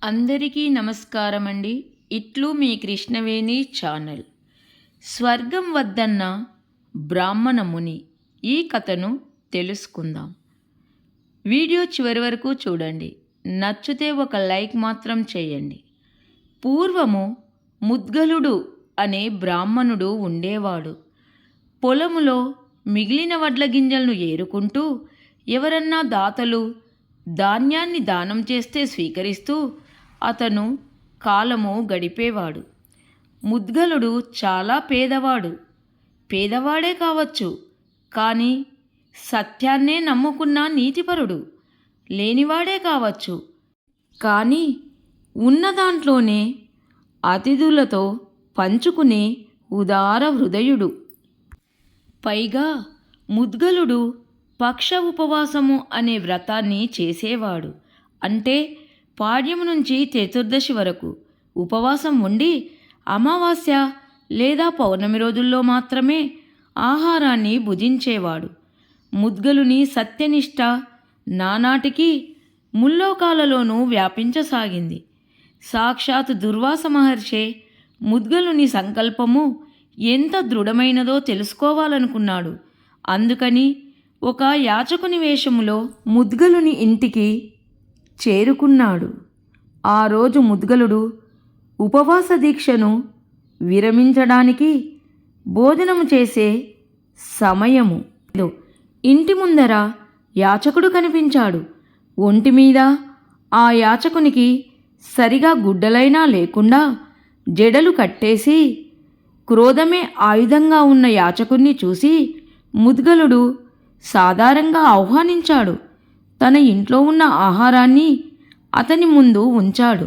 అందరికీ నమస్కారం అండి. ఇట్లు మీ కృష్ణవేణి ఛానల్. స్వర్గం వద్దన్న బ్రాహ్మణ ముని ఈ కథను తెలుసుకుందాం. వీడియో చివరి వరకు చూడండి. నచ్చితే ఒక లైక్ మాత్రం చేయండి. పూర్వము ముద్గలుడు అనే బ్రాహ్మణుడు ఉండేవాడు. పొలములో మిగిలిన వడ్ల గింజలను ఏరుకుంటూ ఎవరన్నా దాతలు ధాన్యాన్ని దానం చేస్తే స్వీకరిస్తూ అతను కాలము గడిపేవాడు. ముద్గలుడు చాలా పేదవాడే కావచ్చు, కానీ సత్యాన్నే నమ్ముకున్న నీతిపరుడు. లేనివాడే కావచ్చు, కానీ ఉన్న దాంట్లోనే అతిథులతో పంచుకునే ఉదార హృదయుడు. పైగా ముద్గలుడు పక్ష ఉపవాసము అనే వ్రతాన్ని చేసేవాడు. అంటే పాడ్యము నుంచి చతుర్దశి వరకు ఉపవాసం ఉండి అమావాస్య లేదా పౌర్ణమి రోజుల్లో మాత్రమే ఆహారాన్ని భుజించేవాడు. ముద్గలుని సత్యనిష్ట నానాటికి ముల్లోకాలలోనూ వ్యాపించసాగింది. సాక్షాత్ దుర్వాస మహర్షే ముద్గలుని సంకల్పము ఎంత దృఢమైనదో తెలుసుకోవాలనుకున్నాడు. అందుకని ఒక యాచకుని వేషములో ముద్గలుని ఇంటికి చేరుకున్నాడు. ఆ రోజు ముద్గలుడు ఉపవాస దీక్షను విరమించడానికి భోజనము చేసే సమయము. ఇంటి ముందర యాచకుడు కనిపించాడు. ఒంటి మీద ఆ యాచకునికి సరిగా గుడ్డలైనా లేకుండా జడలు కట్టేసి క్రోధమే ఆయుధంగా ఉన్న యాచకుణ్ణి చూసి ముద్గలుడు సాధారణంగా ఆహ్వానించాడు. తన ఇంట్లో ఉన్న ఆహారాన్ని అతని ముందు ఉంచాడు.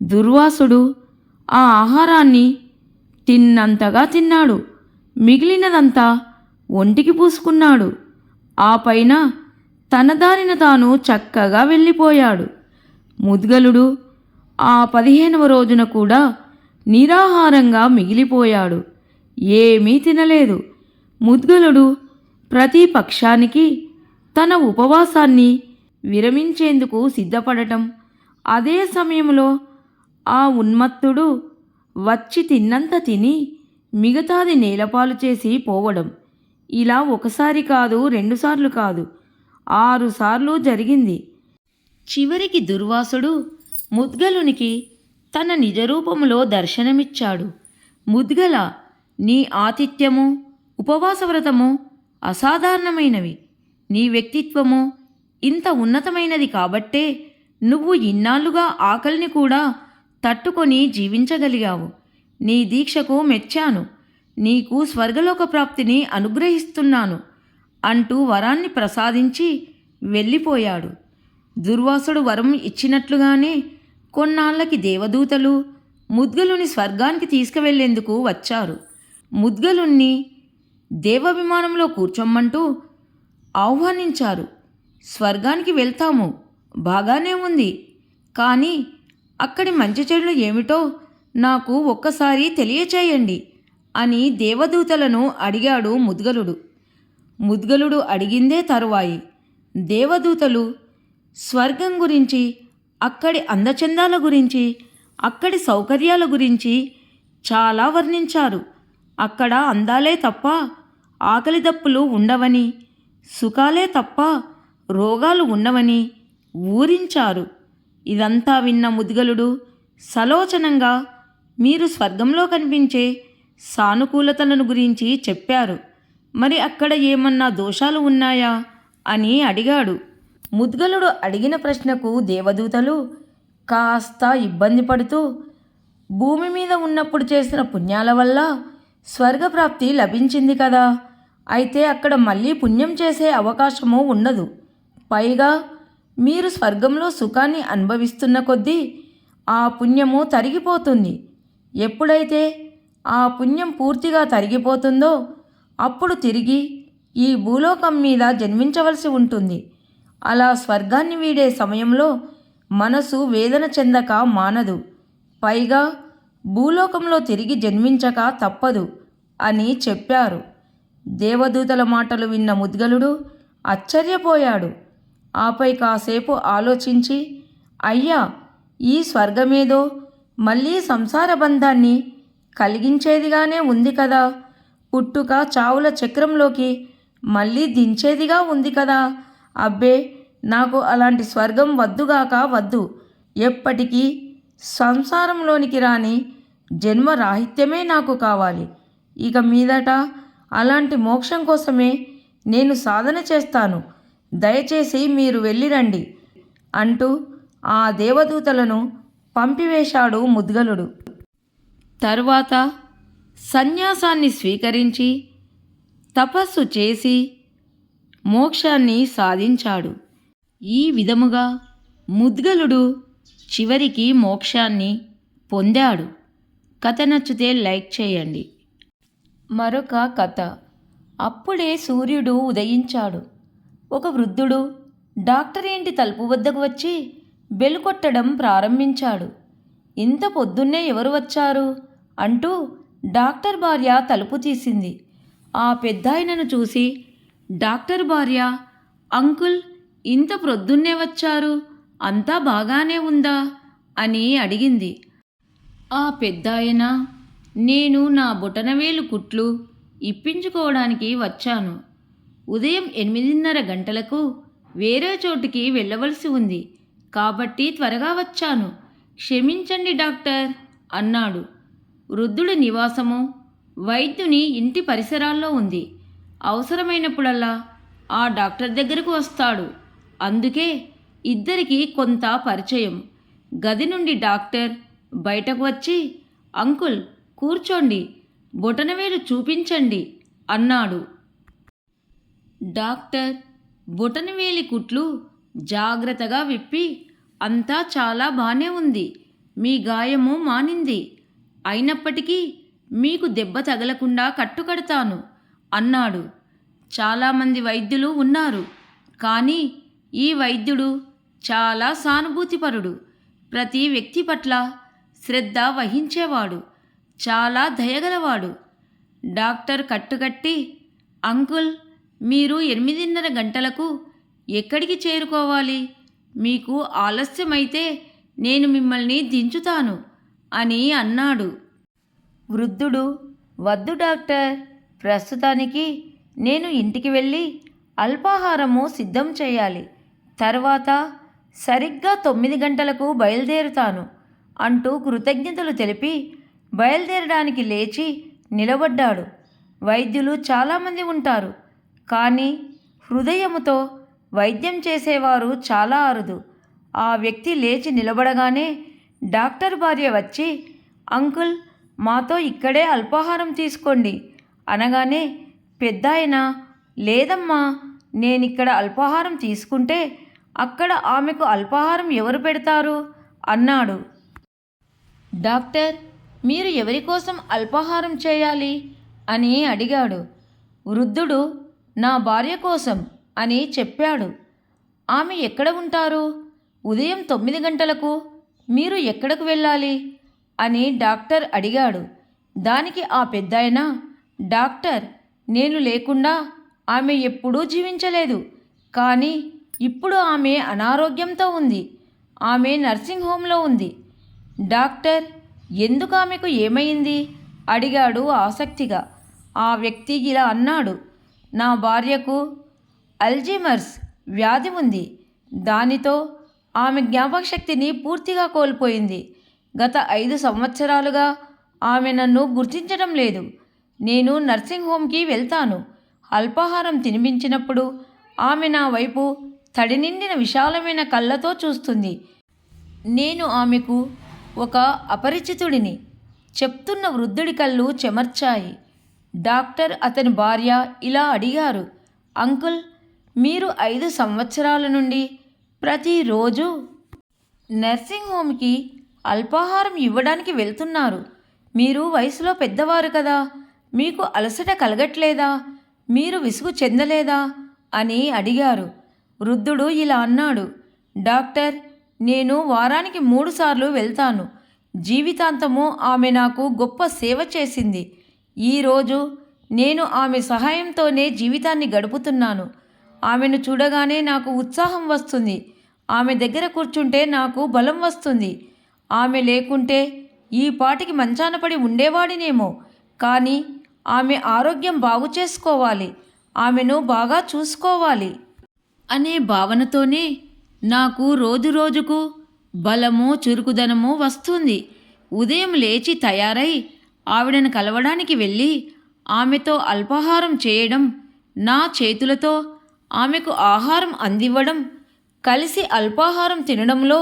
దుర్వాసుడు ఆ ఆహారాన్ని తిన్నంతగా తిన్నాడు. మిగిలినదంతా ఒంటికి పూసుకున్నాడు. ఆ పైన తన దారిన తాను చక్కగా వెళ్ళిపోయాడు. ముద్గలుడు ఆ 15వ రోజున కూడా నిరాహారంగా మిగిలిపోయాడు. ఏమీ తినలేదు. ముద్గలుడు ప్రతి పక్షానికి తన ఉపవాసాన్ని విరమించేందుకు సిద్ధపడటం, అదే సమయంలో ఆ ఉన్మత్తుడు వచ్చి తిన్నంత తిని మిగతాది నేలపాలు చేసి పోవడం. ఇలా ఒకసారి కాదు, 2 సార్లు కాదు, 6 సార్లు జరిగింది. చివరికి దుర్వాసుడు ముద్గలునికి తన నిజరూపములో దర్శనమిచ్చాడు. ముద్గల, నీ ఆతిథ్యము ఉపవాస వ్రతము అసాధారణమైనవి. నీ వ్యక్తిత్వము ఇంత ఉన్నతమైనది కాబట్టే నువ్వు ఇన్నాళ్లుగా ఆకలిని కూడా తట్టుకొని జీవించగలిగావు. నీ దీక్షకు మెచ్చాను. నీకు స్వర్గలోక ప్రాప్తిని అనుగ్రహిస్తున్నాను అంటూ వరాన్ని ప్రసాదించి వెళ్ళిపోయాడు. దుర్వాసుడు వరం ఇచ్చినట్లుగానే కొన్నాళ్ళకి దేవదూతలు ముద్గలుని స్వర్గానికి తీసుకువెళ్లేందుకు వచ్చారు. ముద్గలుణ్ణి దేవవిమానంలో కూర్చోమ్మంటూ ఆహ్వానించారు. స్వర్గానికి వెళ్తాము, బాగానే ఉంది, కానీ అక్కడి మంచి చెడులు ఏమిటో నాకు ఒక్కసారి తెలియచేయండి అని దేవదూతలను అడిగాడు ముద్గలుడు. ముద్గలుడు అడిగిందే తరువాయి. దేవదూతలు స్వర్గం గురించి, అక్కడి అందచందాల గురించి, అక్కడి సౌకర్యాల గురించి చాలా వర్ణించారు. అక్కడ అందాలే తప్ప ఆకలి దప్పులు ఉండవని, సుఖాలే తప్ప రోగాలు ఉండవని ఊరించారు. ఇదంతా విన్న ముద్గలుడు సలోచనంగా మీరు స్వర్గంలో కనిపించే సానుకూలతలను గురించి చెప్పారు. మరి అక్కడ ఏమన్నా దోషాలు ఉన్నాయా అని అడిగాడు. ముద్గలుడు అడిగిన ప్రశ్నకు దేవదూతలు కాస్త ఇబ్బంది పడుతూ, భూమి మీద ఉన్నప్పుడు చేసిన పుణ్యాల వల్ల స్వర్గప్రాప్తి లభించింది కదా, అయితే అక్కడ మళ్ళీ పుణ్యం చేసే అవకాశము ఉండదు. పైగా మీరు స్వర్గంలో సుఖాన్ని అనుభవిస్తున్న కొద్దీ ఆ పుణ్యము తరిగిపోతుంది. ఎప్పుడైతే ఆ పుణ్యం పూర్తిగా తరిగిపోతుందో అప్పుడు తిరిగి ఈ భూలోకం మీద జన్మించవలసి ఉంటుంది. అలా స్వర్గాన్ని వీడే సమయంలో మనసు వేదన చెందక మానదు. పైగా భూలోకంలో తిరిగి జన్మించక తప్పదు అని చెప్పారు. దేవదూతల మాటలు విన్న ముద్గలుడు ఆశ్చర్యపోయాడు. ఆపై కాసేపు ఆలోచించి, అయ్యా, ఈ స్వర్గమేదో మళ్ళీ సంసార బంధాన్ని కలిగించేదిగానే ఉంది కదా, పుట్టుక చావుల చక్రంలోకి మళ్ళీ దించేదిగా ఉంది కదా. అబ్బే, నాకు అలాంటి స్వర్గం వద్దుగాక వద్దు. ఎప్పటికీ సంసారంలోనికి రాని జన్మరాహిత్యమే నాకు కావాలి. ఇక మీదట అలాంటి మోక్షం కోసమే నేను సాధన చేస్తాను. దయచేసి మీరు వెళ్ళిరండి అంటూ ఆ దేవదూతలను పంపివేశాడు ముద్గలుడు. తరువాత సన్యాసాన్ని స్వీకరించి తపస్సు చేసి మోక్షాన్ని సాధించాడు. ఈ విధముగా ముద్గలుడు చివరికి మోక్షాన్ని పొందాడు. కథ నచ్చితే లైక్ చేయండి. మరొక కథ. అప్పుడే సూర్యుడు ఉదయించాడు. ఒక వృద్ధుడు డాక్టర్ ఇంటి తలుపు వద్దకు వచ్చి బెల్ కొట్టడం ప్రారంభించాడు. ఇంత పొద్దున్నే ఎవరు వచ్చారు అంటూ డాక్టర్ భార్య తలుపు తీసింది. ఆ పెద్దాయనను చూసి డాక్టర్ భార్య, అంకుల్, ఇంత ప్రొద్దున్నే వచ్చారు, అంతా బాగానే ఉందా అని అడిగింది. ఆ పెద్దాయన, నేను నా బొటనవేలు కుట్లు ఇప్పించుకోవడానికి వచ్చాను. ఉదయం 8:30 గంటలకు వేరే చోటుకి వెళ్ళవలసి ఉంది, కాబట్టి త్వరగా వచ్చాను, క్షమించండి డాక్టర్ అన్నాడు. వృద్ధుడి నివాసము వైద్యుని ఇంటి పరిసరాల్లో ఉంది. అవసరమైనప్పుడల్లా ఆ డాక్టర్ దగ్గరకు వస్తాడు. అందుకే ఇద్దరికీ కొంత పరిచయం. గది నుండి డాక్టర్ బయటకు వచ్చి, అంకుల్ కూర్చోండి, బొటనవేలు చూపించండి అన్నాడు. డాక్టర్ బొటనవేలి కుట్లు జాగ్రత్తగా విప్పి, అంతా చాలా బానే ఉంది, మీ గాయము మానింది, అయినప్పటికీ మీకు దెబ్బ తగలకుండా కట్టుకడతాను అన్నాడు. చాలామంది వైద్యులు ఉన్నారు, కానీ ఈ వైద్యుడు చాలా సానుభూతిపరుడు, ప్రతి వ్యక్తి పట్ల శ్రద్ధ వహించేవాడు, చాలా దయగలవాడు. డాక్టర్ కట్టుకట్టి, అంకుల్, మీరు 8:30 గంటలకు ఎక్కడికి చేరుకోవాలి? మీకు ఆలస్యమైతే నేను మిమ్మల్ని దించుతాను అని అన్నాడు. వృద్ధుడు, వద్దు డాక్టర్, ప్రస్తుతానికి నేను ఇంటికి వెళ్ళి అల్పాహారము సిద్ధం చేయాలి, తర్వాత సరిగ్గా 9 గంటలకు బయలుదేరుతాను అంటూ కృతజ్ఞతలు తెలిపి బయలుదేరడానికి లేచి నిలబడ్డాడు. వైద్యులు చాలామంది ఉంటారు, కానీ హృదయముతో వైద్యం చేసేవారు చాలా అరుదు. ఆ వ్యక్తి లేచి నిలబడగానే డాక్టర్ భార్య వచ్చి, అంకుల్, మాతో ఇక్కడే అల్పాహారం తీసుకోండి అనగానే పెద్దాయన, లేదమ్మా, నేనిక్కడ అల్పాహారం తీసుకుంటే అక్కడ ఆమెకు అల్పాహారం ఎవరు పెడతారు అన్నాడు. డాక్టర్, మీరు ఎవరి కోసం అల్పాహారం చేయాలి అని అడిగాడు. వృద్ధుడు, నా భార్య కోసం అని చెప్పాడు. ఆమె ఎక్కడ ఉంటారు? ఉదయం 9 గంటలకు మీరు ఎక్కడకు వెళ్ళాలి అని డాక్టర్ అడిగాడు. దానికి ఆ పెద్దాయన, డాక్టర్, నేను లేకుండా ఆమె ఎప్పుడూ జీవించలేదు, కానీ ఇప్పుడు ఆమె అనారోగ్యంతో ఉంది, ఆమె నర్సింగ్ హోంలో ఉంది. డాక్టర్, ఎందుకు, ఆమెకు ఏమైంది అడిగాడు ఆసక్తిగా. ఆ వ్యక్తి ఇలా అన్నాడు, నా భార్యకు అల్జీమర్స్ వ్యాధి ఉంది, దానితో ఆమె జ్ఞాపకశక్తిని పూర్తిగా కోల్పోయింది. గత 5 సంవత్సరాలుగా ఆమె నన్ను గుర్తించడం లేదు. నేను నర్సింగ్ హోమ్కి వెళ్తాను. అల్పాహారం తినిపించినప్పుడు ఆమె నా వైపు తడి నిండిన విశాలమైన కళ్ళతో చూస్తుంది. నేను ఆమెకు ఒక అపరిచితుడిని. చెప్తున్న వృద్ధుడి కళ్ళు చెమర్చాయి. డాక్టర్, అతని భార్య ఇలా అడిగారు, అంకుల్, మీరు 5 సంవత్సరాల నుండి ప్రతిరోజు నర్సింగ్ హోమ్కి అల్పాహారం ఇవ్వడానికి వెళ్తున్నారు. మీరు వయసులో పెద్దవారు కదా, మీకు అలసట కలగట్లేదా, మీరు విసుగు చెందలేదా అని అడిగారు. వృద్ధుడు ఇలా అన్నాడు, డాక్టర్, నేను వారానికి 3 సార్లు వెళ్తాను. జీవితాంతము ఆమె నాకు గొప్ప సేవ చేసింది. ఈరోజు నేను ఆమె సహాయంతోనే జీవితాన్ని గడుపుతున్నాను. ఆమెను చూడగానే నాకు ఉత్సాహం వస్తుంది. ఆమె దగ్గర కూర్చుంటే నాకు బలం వస్తుంది. ఆమె లేకుంటే ఈ పాటికి మంచాన పడి ఉండేవాడినేమో. కానీ ఆమె ఆరోగ్యం బాగు చేసుకోవాలి, ఆమెను బాగా చూసుకోవాలి అనే భావనతోనే నాకు రోజురోజుకు బలము చురుకుదనము వస్తుంది. ఉదయం లేచి తయారై ఆవిడను కలవడానికి వెళ్ళి ఆమెతో అల్పాహారం చేయడం, నా చేతులతో ఆమెకు ఆహారం అందివ్వడం, కలిసి అల్పాహారం తినడంలో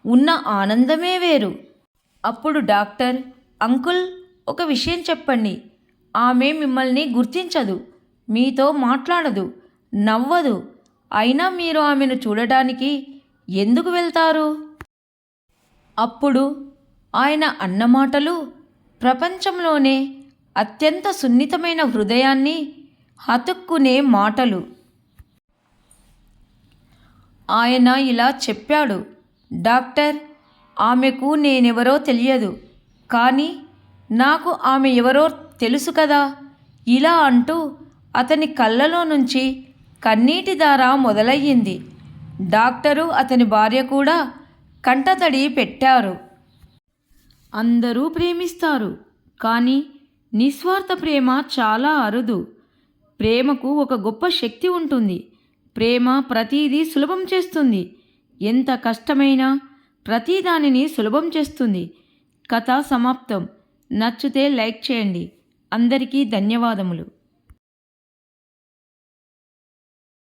ఉన్న ఆనందమే వేరు. అప్పుడు డాక్టర్, అంకుల్, ఒక విషయం చెప్పండి. ఆమె మిమ్మల్ని గుర్తించదు, మీతో మాట్లాడదు, నవ్వదు. అయినా మీరు ఆమెను చూడడానికి ఎందుకు వెళ్తారు? అప్పుడు ఆయన అన్న మాటలు ప్రపంచంలోనే అత్యంత సున్నితమైన హృదయాన్ని హత్తుకునే మాటలు. ఆయన ఇలా చెప్పాడు, డాక్టర్, ఆమెకు నేనెవరో తెలియదు, కానీ నాకు ఆమె ఎవరో తెలుసు కదా. ఇలా అంటూ అతని కళ్ళలో నుంచి కన్నీటి ధార మొదలయ్యింది. డాక్టరు, అతని భార్య కూడా కంటతడి పెట్టారు. అందరూ ప్రేమిస్తారు, కానీ నిస్వార్థ ప్రేమ చాలా అరుదు. ప్రేమకు ఒక గొప్ప శక్తి ఉంటుంది. ప్రేమ ప్రతిదీ సులభం చేస్తుంది. ఎంత కష్టమైనా ప్రతిదానిని సులభం చేస్తుంది. కథ సమాప్తం. నచ్చితే లైక్ చేయండి. అందరికీ ధన్యవాదములు.